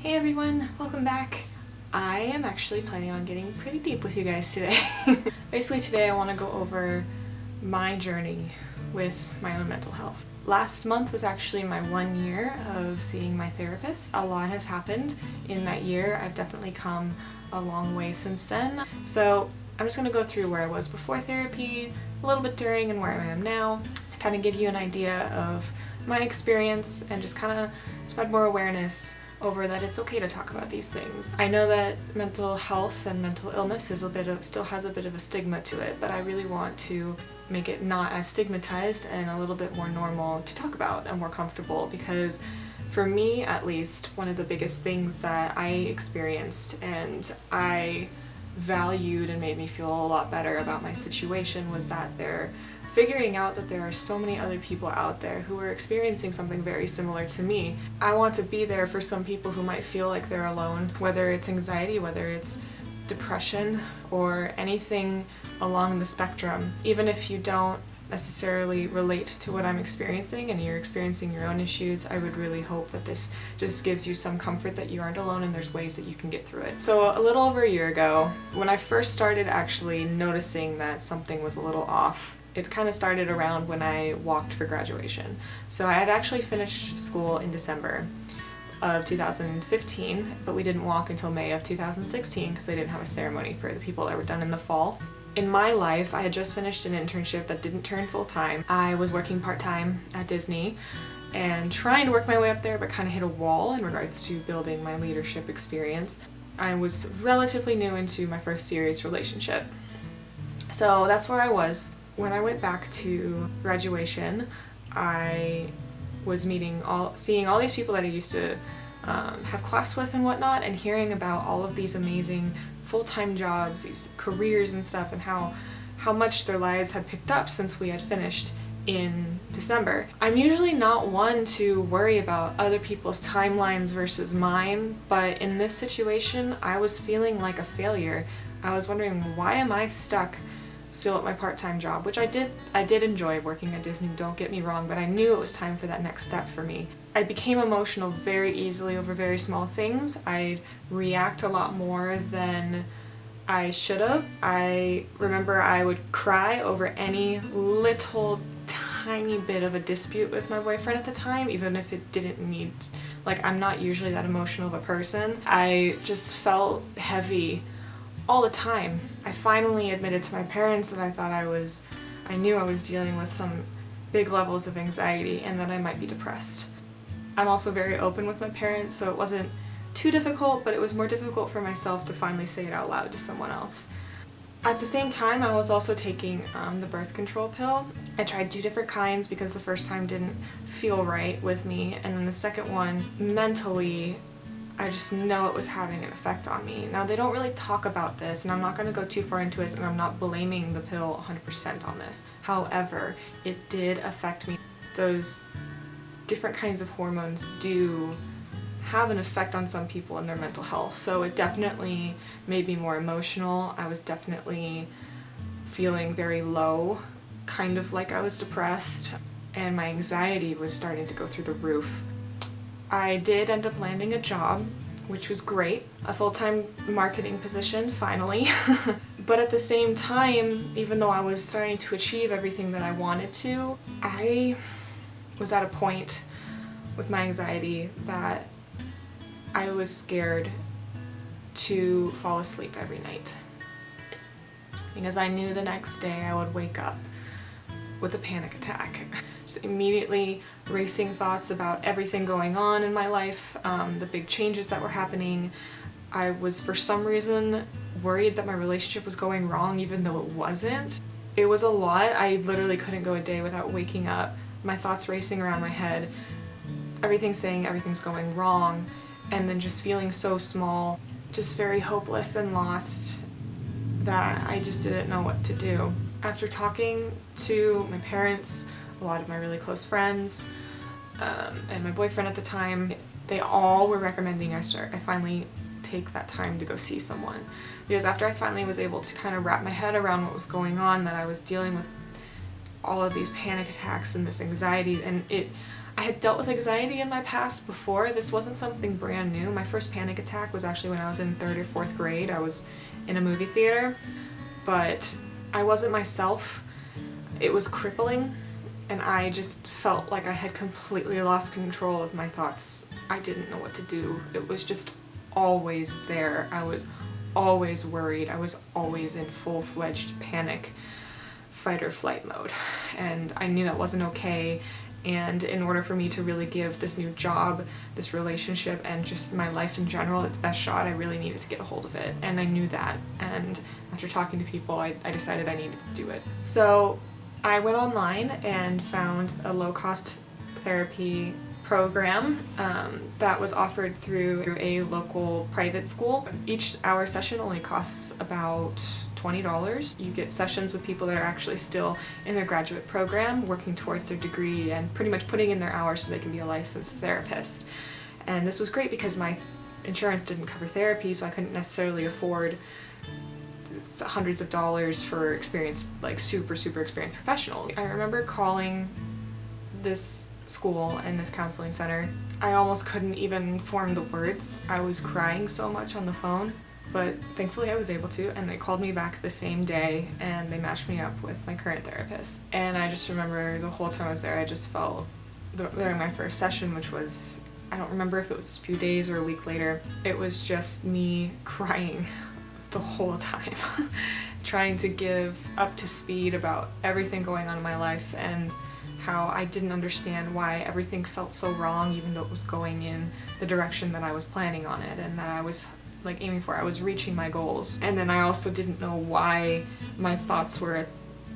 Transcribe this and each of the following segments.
Hey everyone, welcome back. I am actually planning on getting pretty deep with you guys today. Basically today I want to go over my journey with my own mental health. Last month was actually my 1 year of seeing my therapist. A lot has happened in that year. I've definitely come a long way since then. So I'm just going to go through where I was before therapy, a little bit during, and where I am now to kind of give you an idea of my experience and just kind of spread more awareness over that it's okay to talk about these things. I know that mental health and mental illness is still has a bit of a stigma to it, but I really want to make it not as stigmatized and a little bit more normal to talk about and more comfortable, because for me at least, one of the biggest things that I experienced and I valued and made me feel a lot better about my situation was that figuring out that there are so many other people out there who are experiencing something very similar to me. I want to be there for some people who might feel like they're alone, whether it's anxiety, whether it's depression, or anything along the spectrum. Even if you don't necessarily relate to what I'm experiencing and you're experiencing your own issues, I would really hope that this just gives you some comfort that you aren't alone and there's ways that you can get through it. So a little over a year ago, when I first started actually noticing that something was a little off, it kind of started around when I walked for graduation. So I had actually finished school in December of 2015, but we didn't walk until May of 2016 because they didn't have a ceremony for the people that were done in the fall. In my life, I had just finished an internship that didn't turn full-time. I was working part-time at Disney and trying to work my way up there, but kind of hit a wall in regards to building my leadership experience. I was relatively new into my first serious relationship. So that's where I was. When I went back to graduation, I was seeing all these people that I used to have class with and whatnot, and hearing about all of these amazing full-time jobs, these careers and stuff, and how much their lives had picked up since we had finished in December. I'm usually not one to worry about other people's timelines versus mine, but in this situation, I was feeling like a failure. I was wondering, why am I stuck still at my part-time job, which I did enjoy working at Disney, don't get me wrong, but I knew it was time for that next step for me. I became emotional very easily over very small things. I'd react a lot more than I should have. I remember I would cry over any little tiny bit of a dispute with my boyfriend at the time, even if it didn't need, I'm not usually that emotional of a person. I just felt heavy all the time. I finally admitted to my parents that I knew I was dealing with some big levels of anxiety and that I might be depressed. I'm also very open with my parents, so it wasn't too difficult, but it was more difficult for myself to finally say it out loud to someone else. At the same time, I was also taking the birth control pill. I tried 2 different kinds because the first time didn't feel right with me, and then the second one, mentally, I just know it was having an effect on me. Now, they don't really talk about this, and I'm not going to go too far into it, and I'm not blaming the pill 100% on this. However, it did affect me. Those different kinds of hormones do have an effect on some people in their mental health, so it definitely made me more emotional. I was definitely feeling very low, kind of like I was depressed, and my anxiety was starting to go through the roof. I did end up landing a job, which was great, a full-time marketing position, finally. But at the same time, even though I was starting to achieve everything that I wanted to, I was at a point with my anxiety that I was scared to fall asleep every night, because I knew the next day I would wake up with a panic attack. Just immediately racing thoughts about everything going on in my life, the big changes that were happening. I was, for some reason, worried that my relationship was going wrong even though it wasn't. It was a lot. I literally couldn't go a day without waking up, my thoughts racing around my head, everything saying everything's going wrong, and then just feeling so small, just very hopeless and lost that I just didn't know what to do. After talking to my parents, a lot of my really close friends, and my boyfriend at the time, they all were recommending I finally take that time to go see someone. Because after I finally was able to kind of wrap my head around what was going on, that I was dealing with all of these panic attacks and this anxiety, and I had dealt with anxiety in my past before. This wasn't something brand new. My first panic attack was actually when I was in 3rd or 4th grade. I was in a movie theater, but I wasn't myself. It was crippling, and I just felt like I had completely lost control of my thoughts. I didn't know what to do. It was just always there. I was always worried. I was always in full-fledged panic, fight or flight mode, and I knew that wasn't okay. And in order for me to really give this new job, this relationship, and just my life in general its best shot, I really needed to get a hold of it. And I knew that. And after talking to people, I decided I needed to do it. So I went online and found a low-cost therapy program that was offered through a local private school. Each hour session only costs about $20. You get sessions with people that are actually still in their graduate program, working towards their degree and pretty much putting in their hours so they can be a licensed therapist. And this was great because my insurance didn't cover therapy, so I couldn't necessarily afford hundreds of dollars for experienced, like super experienced professionals. I remember calling this school and this counseling center. I almost couldn't even form the words. I was crying so much on the phone, but thankfully I was able to, and they called me back the same day and they matched me up with my current therapist. And I just remember the whole time I was there, I just felt, during my first session, which was, I don't remember if it was a few days or a week later, it was just me crying the whole time, trying to give up to speed about everything going on in my life and how I didn't understand why everything felt so wrong, even though it was going in the direction that I was planning on it and that I was like aiming for. I was reaching my goals. And then I also didn't know why my thoughts were,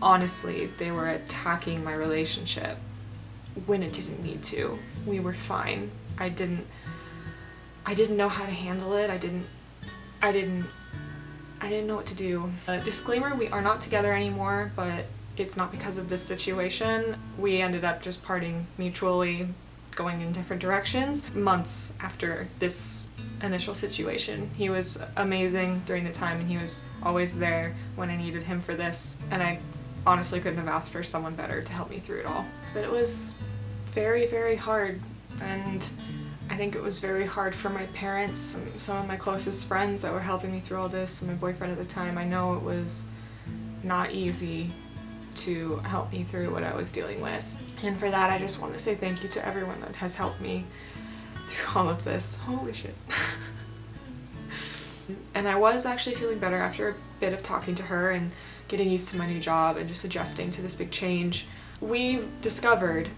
honestly, they were attacking my relationship when it didn't need to. We were fine. I didn't know how to handle it. I didn't know what to do. Disclaimer, we are not together anymore, but it's not because of this situation. We ended up just parting mutually, going in different directions months after this initial situation. He was amazing during the time and he was always there when I needed him for this, and I honestly couldn't have asked for someone better to help me through it all. But it was very hard, and I think it was very hard for my parents, some of my closest friends that were helping me through all this, and my boyfriend at the time. I know it was not easy to help me through what I was dealing with. And for that, I just want to say thank you to everyone that has helped me through all of this. Holy shit. And I was actually feeling better after a bit of talking to her and getting used to my new job and just adjusting to this big change. We discovered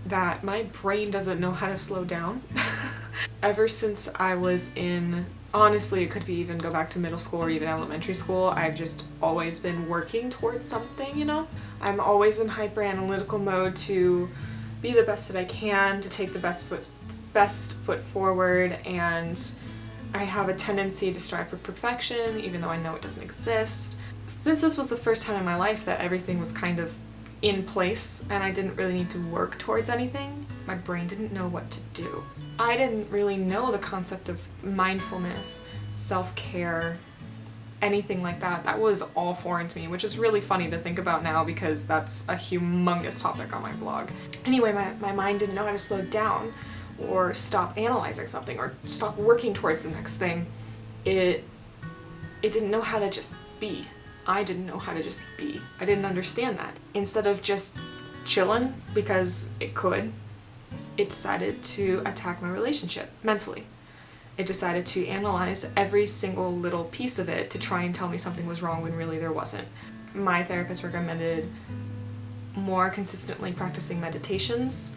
that my brain doesn't know how to slow down. Ever since I was in, honestly, it could be even go back to middle school or even elementary school, I've just always been working towards something, you know? I'm always in hyper-analytical mode to be the best that I can, to take the best foot forward, and I have a tendency to strive for perfection, even though I know it doesn't exist. Since this was the first time in my life that everything was kind of in place and I didn't really need to work towards anything, my brain didn't know what to do. I didn't really know the concept of mindfulness, self-care, anything like that. That was all foreign to me, which is really funny to think about now because that's a humongous topic on my blog. Anyway, my mind didn't know how to slow down or stop analyzing something or stop working towards the next thing. It didn't know how to just be. I didn't know how to just be. I didn't understand that. Instead of just chilling because it could, it decided to attack my relationship mentally. It decided to analyze every single little piece of it to try and tell me something was wrong when really there wasn't. My therapist recommended more consistently practicing meditations,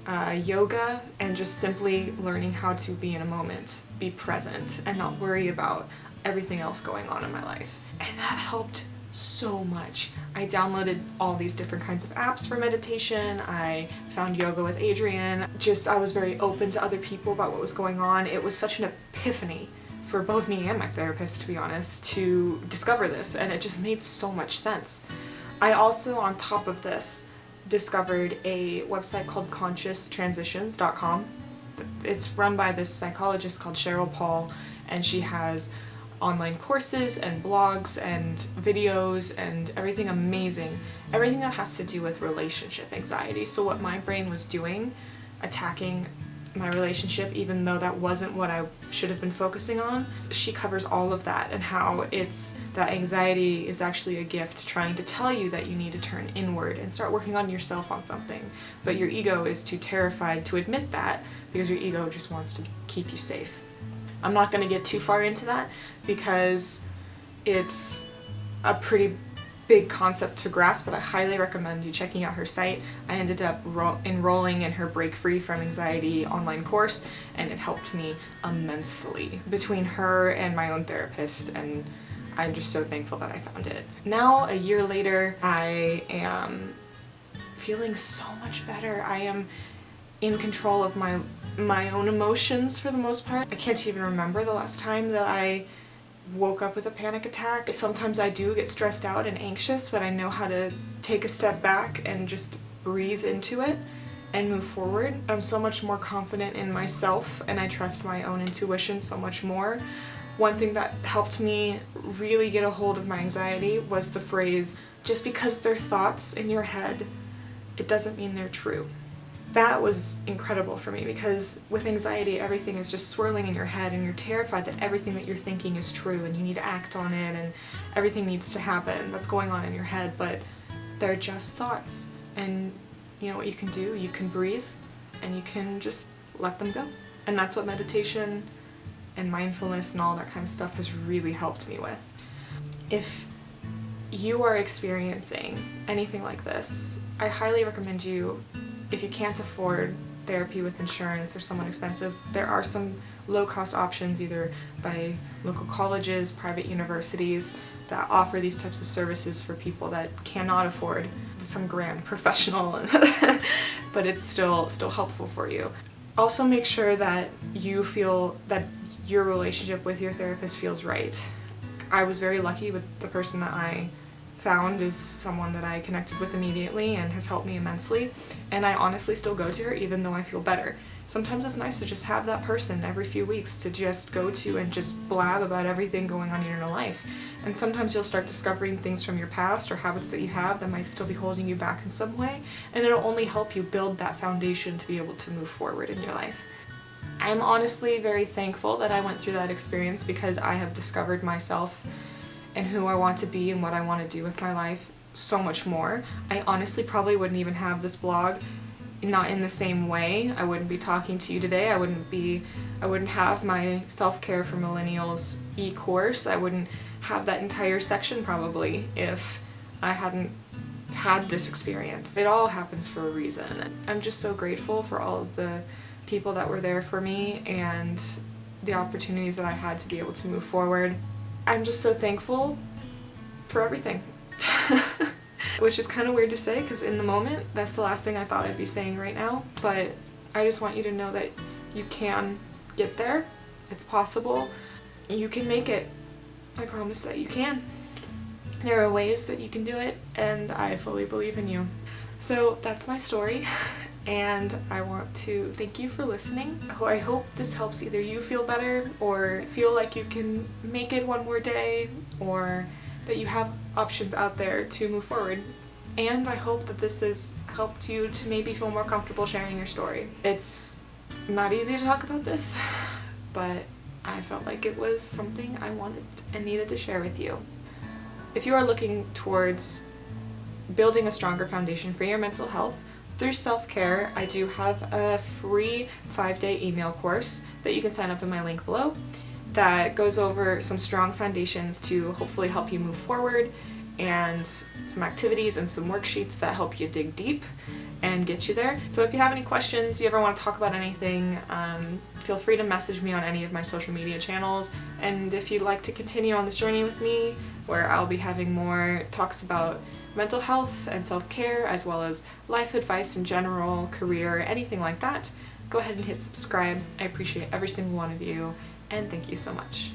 yoga, and just simply learning how to be in a moment, be present, and not worry about everything else going on in my life. And that helped so much. I downloaded all these different kinds of apps for meditation. I found yoga with Adrienne. I was very open to other people about what was going on. It was such an epiphany for both me and my therapist, to be honest, to discover this, and it just made so much sense. I also, on top of this, discovered a website called conscioustransitions.com. It's run by this psychologist called Cheryl Paul, and she has online courses and blogs and videos and everything amazing. Everything that has to do with relationship anxiety. So what my brain was doing attacking my relationship, even though that wasn't what I should have been focusing on. She covers all of that and how it's that anxiety is actually a gift trying to tell you that you need to turn inward and start working on yourself on something. But your ego is too terrified to admit that because your ego just wants to keep you safe. I'm not going to get too far into that because it's a pretty big concept to grasp, but I highly recommend you checking out her site. I ended up enrolling in her Break Free from Anxiety online course, and it helped me immensely between her and my own therapist, and I'm just so thankful that I found it. Now, a year later, I am feeling so much better. I am in control of my own emotions for the most part. I can't even remember the last time that I woke up with a panic attack. Sometimes I do get stressed out and anxious, but I know how to take a step back and just breathe into it and move forward. I'm so much more confident in myself, and I trust my own intuition so much more. One thing that helped me really get a hold of my anxiety was the phrase, just because they're thoughts in your head, it doesn't mean they're true. That was incredible for me because with anxiety, everything is just swirling in your head and you're terrified that everything that you're thinking is true and you need to act on it and everything needs to happen that's going on in your head, but they're just thoughts. And you know what you can do? You can breathe and you can just let them go. And that's what meditation and mindfulness and all that kind of stuff has really helped me with. If you are experiencing anything like this, I highly recommend you, if you can't afford therapy with insurance or somewhat expensive, there are some low-cost options either by local colleges, private universities that offer these types of services for people that cannot afford some grand professional, but it's still helpful for you. Also make sure that you feel that your relationship with your therapist feels right. I was very lucky with the person that I found is someone that I connected with immediately and has helped me immensely, and I honestly still go to her even though I feel better. Sometimes it's nice to just have that person every few weeks to just go to and just blab about everything going on in your life. And sometimes you'll start discovering things from your past or habits that you have that might still be holding you back in some way, and it'll only help you build that foundation to be able to move forward in your life. I'm honestly very thankful that I went through that experience because I have discovered myself and who I want to be and what I want to do with my life so much more. I honestly probably wouldn't even have this blog, not in the same way. I wouldn't be talking to you today. I wouldn't have my self-care for millennials e-course. I wouldn't have that entire section probably if I hadn't had this experience. It all happens for a reason. I'm just so grateful for all of the people that were there for me and the opportunities that I had to be able to move forward. I'm just so thankful for everything. Which is kind of weird to say because in the moment, that's the last thing I thought I'd be saying right now, but I just want you to know that you can get there. It's possible. You can make it. I promise that you can. There are ways that you can do it, and I fully believe in you. So that's my story, and I want to thank you for listening. I hope this helps either you feel better or feel like you can make it one more day, or that you have options out there to move forward. And I hope that this has helped you to maybe feel more comfortable sharing your story. It's not easy to talk about this, but I felt like it was something I wanted and needed to share with you. If you are looking towards building a stronger foundation for your mental health through self-care, I do have a free 5-day email course that you can sign up in my link below that goes over some strong foundations to hopefully help you move forward, and some activities and some worksheets that help you dig deep and get you there. So if you have any questions, you ever want to talk about anything, feel free to message me on any of my social media channels. And if you'd like to continue on this journey with me, where I'll be having more talks about mental health and self-care, as well as life advice in general, career, anything like that, go ahead and hit subscribe. I appreciate every single one of you, and thank you so much.